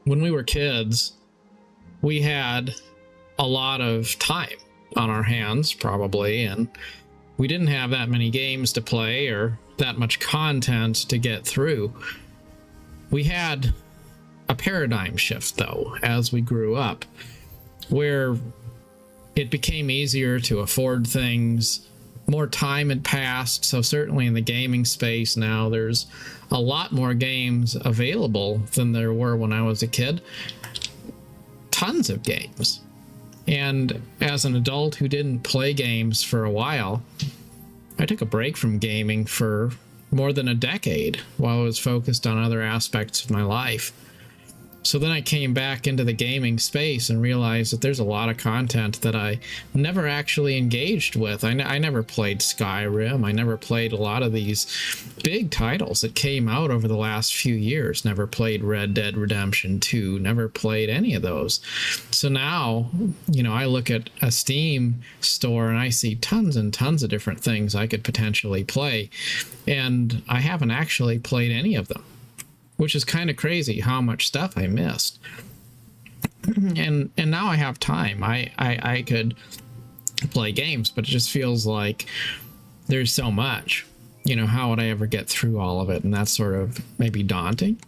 when we were kids, we had a lot of time on our hands, probably, and we didn't have that many games to play or that much content to get through. We had a paradigm shift, though, as we grew up, where it became easier to afford things. More time had passed, so certainly in the gaming space now, there's a lot more games available than there were when I was a kid. Tons of games. And as an adult who didn't play games for a while, I took a break from gaming for more than a decade while I was focused on other aspects of my life. So then I came back into the gaming space and realized that there's a lot of content that I never actually engaged with. I never played Skyrim. I never played a lot of these big titles that came out over the last few years. Never played Red Dead Redemption 2. Never played any of those. So now, I look at a Steam store and I see tons and tons of different things I could potentially play. And I haven't actually played any of them, which is kind of crazy how much stuff I missed. And now I have time. I could play games, but it just feels like there's so much. How would I ever get through all of it? And that's sort of maybe daunting.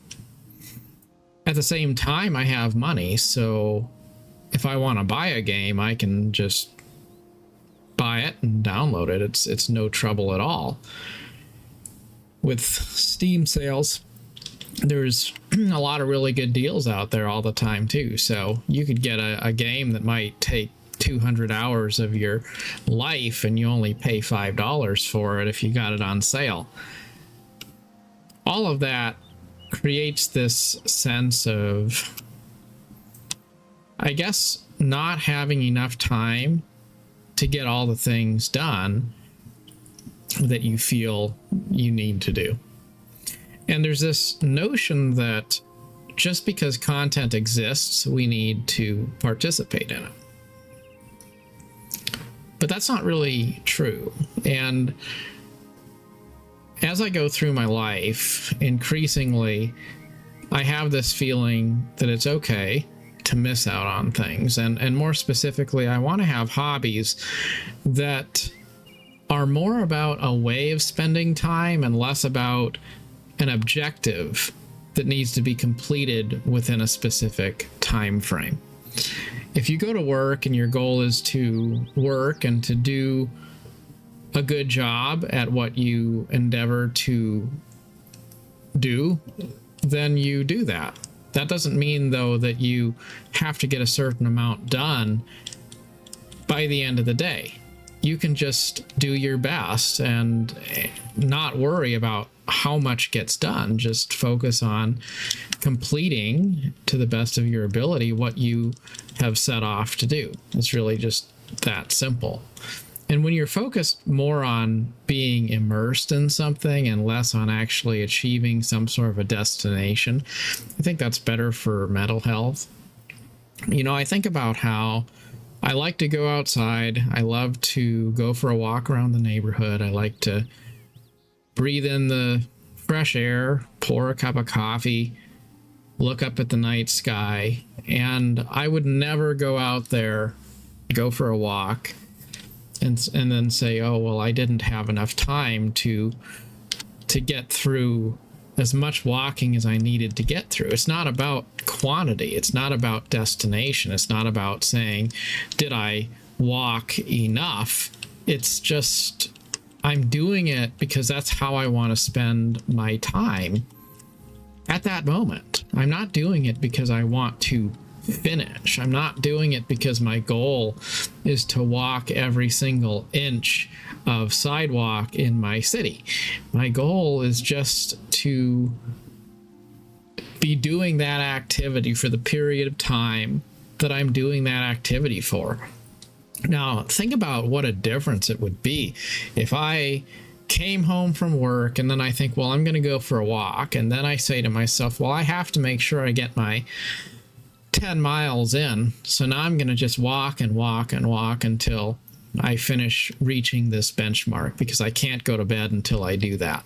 At the same time, I have money, so if I want to buy a game, I can just buy it and download it. It's no trouble at all. With Steam sales, there's a lot of really good deals out there all the time too. So you could get a game that might take 200 hours of your life and you only pay $5 for it if you got it on sale. All of that creates this sense of, I guess, not having enough time to get all the things done that you feel you need to do. And there's this notion that just because content exists, we need to participate in it. But that's not really true. And as I go through my life, increasingly, I have this feeling that it's okay to miss out on things. And more specifically, I want to have hobbies that are more about a way of spending time and less about an objective that needs to be completed within a specific time frame. If you go to work and your goal is to work and to do a good job at what you endeavor to do, then you do that. That doesn't mean, though, that you have to get a certain amount done by the end of the day. You can just do your best and not worry about how much gets done. Just focus on completing to the best of your ability what you have set off to do. It's really just that simple. And when you're focused more on being immersed in something and less on actually achieving some sort of a destination, I think that's better for mental health. I think about how I like to go outside. I love to go for a walk around the neighborhood. I like to breathe in the fresh air, pour a cup of coffee, look up at the night sky, and I would never go out there, go for a walk, and then say, oh, well, I didn't have enough time to get through as much walking as I needed to get through. It's not about quantity. It's not about destination. It's not about saying, did I walk enough? It's just, I'm doing it because that's how I want to spend my time at that moment. I'm not doing it because I want to finish. I'm not doing it because my goal is to walk every single inch of sidewalk in my city. My goal is just to be doing that activity for the period of time that I'm doing that activity for. Now, think about what a difference it would be if I came home from work and then I think, well, I'm going to go for a walk. And then I say to myself, well, I have to make sure I get my 10 miles in. So now I'm going to just walk and walk and walk until I finish reaching this benchmark because I can't go to bed until I do that.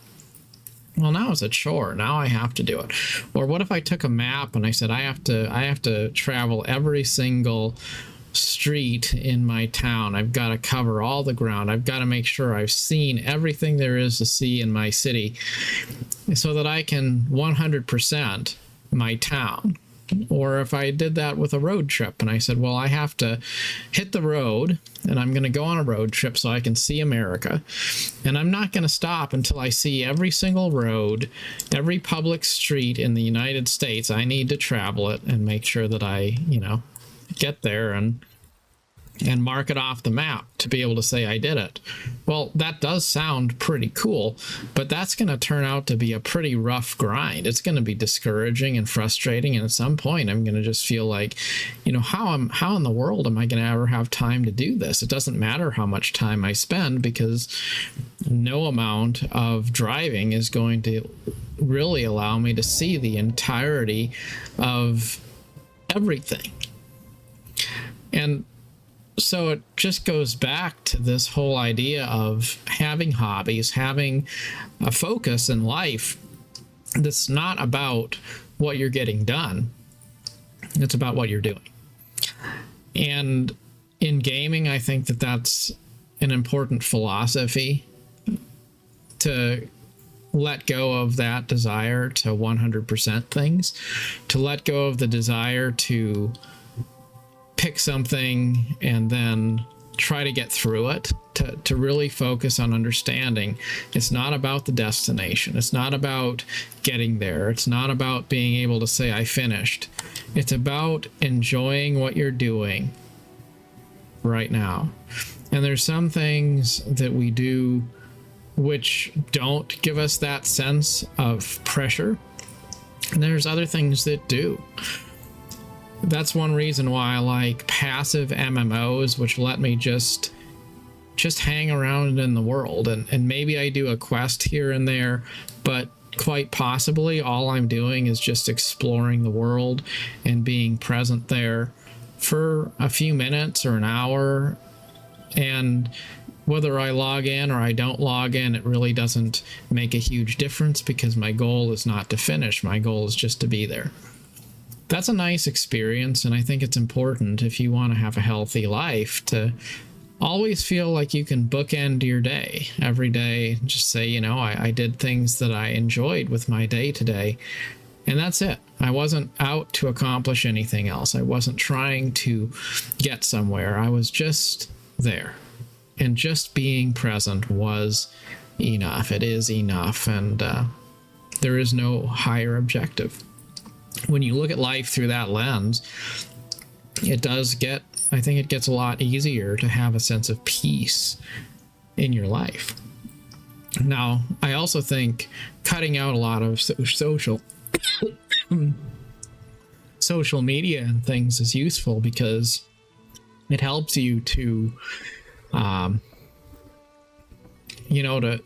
well, now it's a chore. Now I have to do it. Or what if I took a map and I said I have to travel every single street in my town. I've got to cover all the ground. I've got to make sure I've seen everything there is to see in my city so that I can 100% my town. Or if I did that with a road trip and I said, well, I have to hit the road and I'm going to go on a road trip so I can see America. And I'm not going to stop until I see every single road, every public street in the United States. I need to travel it and make sure that I, get there and mark it off the map to be able to say I did it. Well, that does sound pretty cool, but that's going to turn out to be a pretty rough grind. It's going to be discouraging and frustrating, and at some point I'm going to just feel like, how in the world am I going to ever have time to do this? It doesn't matter how much time I spend, because no amount of driving is going to really allow me to see the entirety of everything. And so it just goes back to this whole idea of having hobbies, having a focus in life that's not about what you're getting done. It's about what you're doing. And in gaming, I think that that's an important philosophy, to let go of that desire to 100% things, to let go of the desire to pick something and then try to get through it, to really focus on understanding it's not about the destination. It's not about getting there. It's not about being able to say I finished. It's about enjoying what you're doing right now. And there's some things that we do which don't give us that sense of pressure, and there's other things that do. That's one reason why I like passive MMOs, which let me just hang around in the world, and maybe I do a quest here and there, but quite possibly all I'm doing is just exploring the world and being present there for a few minutes or an hour. And whether I log in or I don't log in, it really doesn't make a huge difference, because my goal is not to finish. My goal is just to be there. That's a nice experience, and I think it's important, if you want to have a healthy life, to always feel like you can bookend your day every day. Just say, I did things that I enjoyed with my day today, and that's it. I wasn't out to accomplish anything else. I wasn't trying to get somewhere. I was just there, and just being present was enough. It is enough, and there is no higher objective. When you look at life through that lens, I think it gets a lot easier to have a sense of peace in your life. Now, I also think cutting out a lot of social media and things is useful, because it helps you to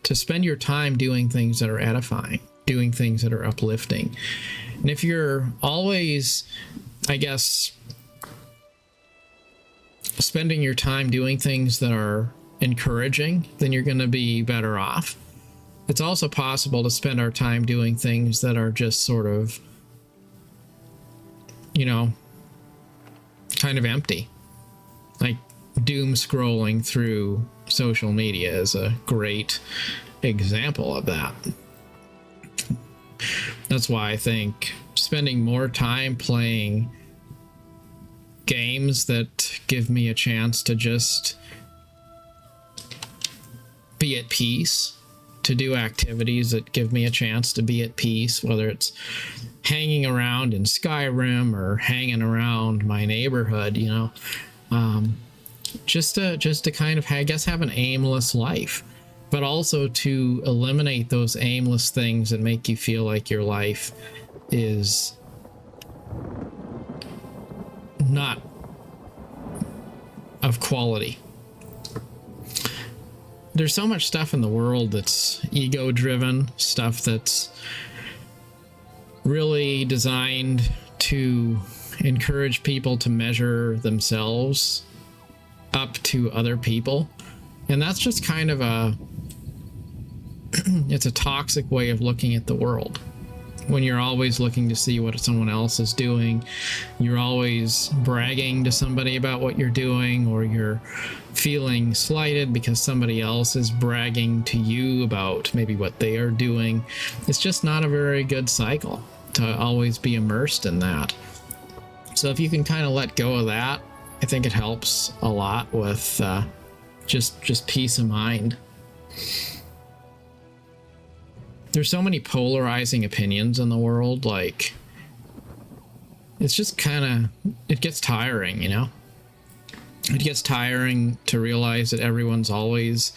to spend your time doing things that are edifying, doing things that are uplifting. And if you're always, I guess, spending your time doing things that are encouraging, then you're going to be better off. It's also possible to spend our time doing things that are just sort of, kind of empty. Like doom scrolling through social media is a great example of that. That's why I think spending more time playing games that give me a chance to just be at peace, to do activities that give me a chance to be at peace, whether it's hanging around in Skyrim or hanging around my neighborhood, just to kind of, I guess, have an aimless life, but also to eliminate those aimless things that make you feel like your life is not of quality. There's so much stuff in the world that's ego-driven, stuff that's really designed to encourage people to measure themselves up to other people. And that's just kind of it's a toxic way of looking at the world. When you're always looking to see what someone else is doing, you're always bragging to somebody about what you're doing, or you're feeling slighted because somebody else is bragging to you about maybe what they are doing. It's just not a very good cycle to always be immersed in that. So if you can kind of let go of that, I think it helps a lot with just peace of mind. There's so many polarizing opinions in the world, like, it's just kind of, it gets tiring, you know? It gets tiring to realize that everyone's always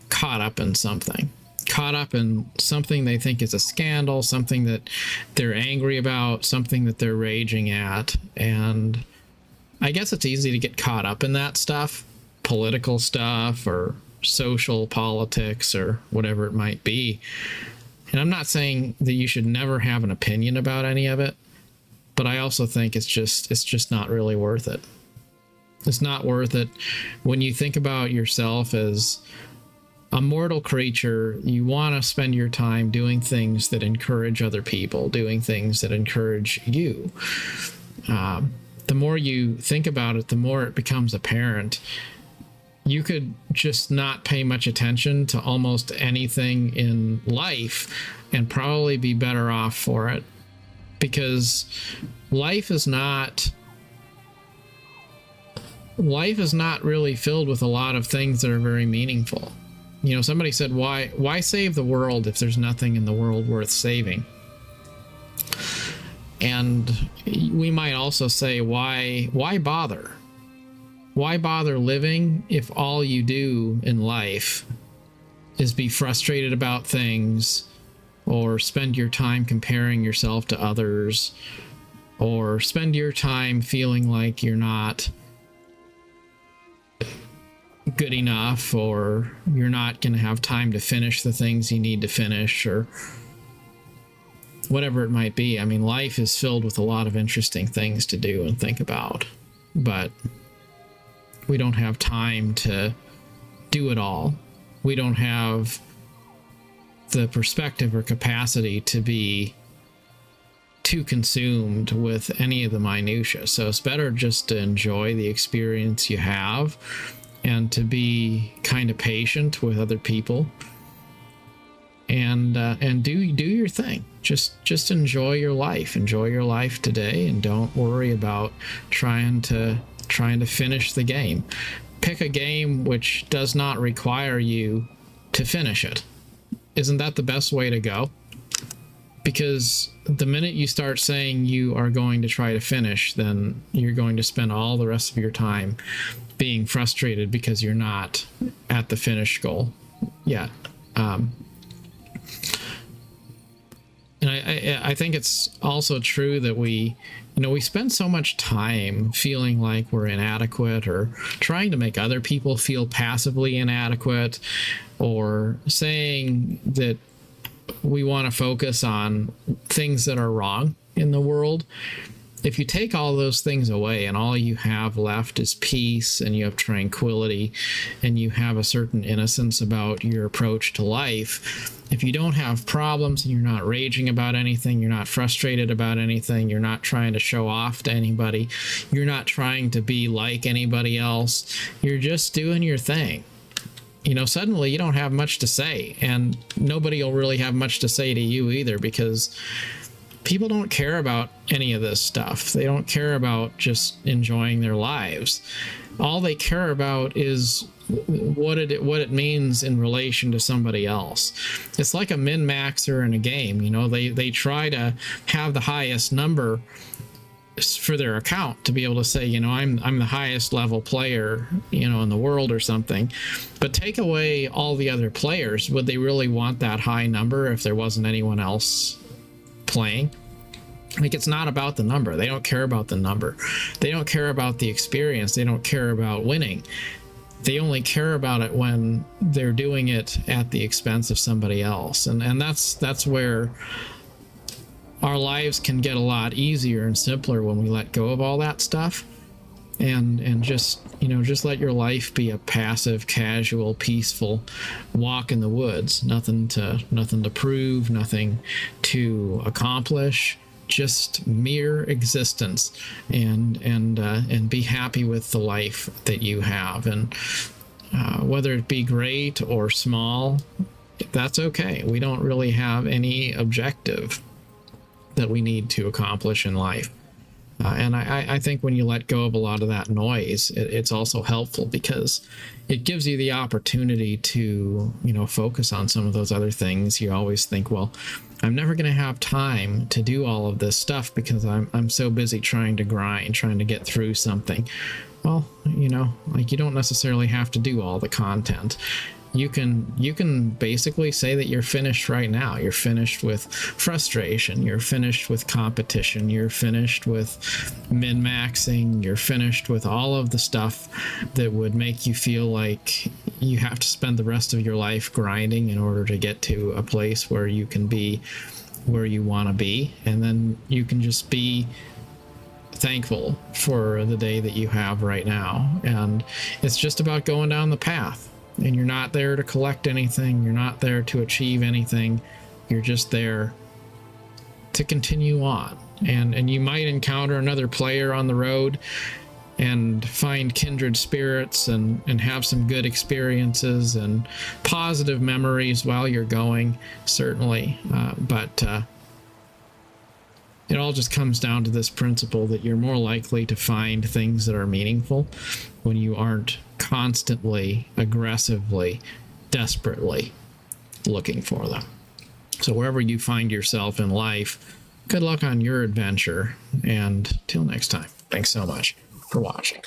caught up in something. Caught up in something they think is a scandal, something that they're angry about, something that they're raging at. And I guess it's easy to get caught up in that stuff, political stuff or social politics or whatever it might be. And I'm not saying that you should never have an opinion about any of it, but I also think it's just not really worth it. It's not worth it. When you think about yourself as a mortal creature, you want to spend your time doing things that encourage other people, doing things that encourage you. The more you think about it, the more it becomes apparent. You could just not pay much attention to almost anything in life and probably be better off for it, because life is not really filled with a lot of things that are very meaningful. You know, somebody said, why save the world if there's nothing in the world worth saving? And we might also say, why bother? Why bother living if all you do in life is be frustrated about things, or spend your time comparing yourself to others, or spend your time feeling like you're not good enough, or you're not going to have time to finish the things you need to finish, or whatever it might be. I mean, life is filled with a lot of interesting things to do and think about, but we don't have time to do it all. We don't have the perspective or capacity to be too consumed with any of the minutia. So it's better just to enjoy the experience you have, and to be kind of patient with other people, and do your thing. Just enjoy your life. Enjoy your life today, and don't worry about trying to finish the game. Pick a game which does not require you to finish it. Isn't that the best way to go? Because the minute you start saying you are going to try to finish, then you're going to spend all the rest of your time being frustrated because you're not at the finish goal yet. And I think it's also true that we spend so much time feeling like we're inadequate, or trying to make other people feel passively inadequate, or saying that we want to focus on things that are wrong in the world. If you take all those things away and all you have left is peace, and you have tranquility, and you have a certain innocence about your approach to life, if you don't have problems, and you're not raging about anything, you're not frustrated about anything, you're not trying to show off to anybody, you're not trying to be like anybody else, you're just doing your thing, suddenly you don't have much to say, and nobody will really have much to say to you either, because people don't care about any of this stuff. They don't care about just enjoying their lives. All they care about is what it means in relation to somebody else. It's like a min-maxer in a game. They try to have the highest number for their account to be able to say, I'm the highest level player, in the world or something. But take away all the other players, would they really want that high number if there wasn't anyone else playing? Like, it's not about the number. They don't care about the number. They don't care about the experience. They don't care about winning. They only care about it when they're doing it at the expense of somebody else. And that's where our lives can get a lot easier and simpler when we let go of all that stuff. and just, just let your life be a passive, casual, peaceful walk in the woods. Nothing to prove, nothing to accomplish, just mere existence, and be happy with the life that you have. And whether it be great or small, that's okay. We don't really have any objective that we need to accomplish in life. And I think when you let go of a lot of that noise, it's also helpful, because it gives you the opportunity to, focus on some of those other things. You always think, well, I'm never going to have time to do all of this stuff because I'm so busy trying to grind, trying to get through something. Well, like, you don't necessarily have to do all the content. You can basically say that you're finished right now. You're finished with frustration. You're finished with competition. You're finished with min-maxing. You're finished with all of the stuff that would make you feel like you have to spend the rest of your life grinding in order to get to a place where you can be where you want to be. And then you can just be thankful for the day that you have right now. And it's just about going down the path. And you're not there to collect anything. You're not there to achieve anything. You're just there to continue on. And you might encounter another player on the road and find kindred spirits and have some good experiences and positive memories while you're going, certainly. But it all just comes down to this principle that you're more likely to find things that are meaningful when you aren't constantly, aggressively, desperately looking for them. So wherever you find yourself in life, good luck on your adventure, and till next time, thanks so much for watching.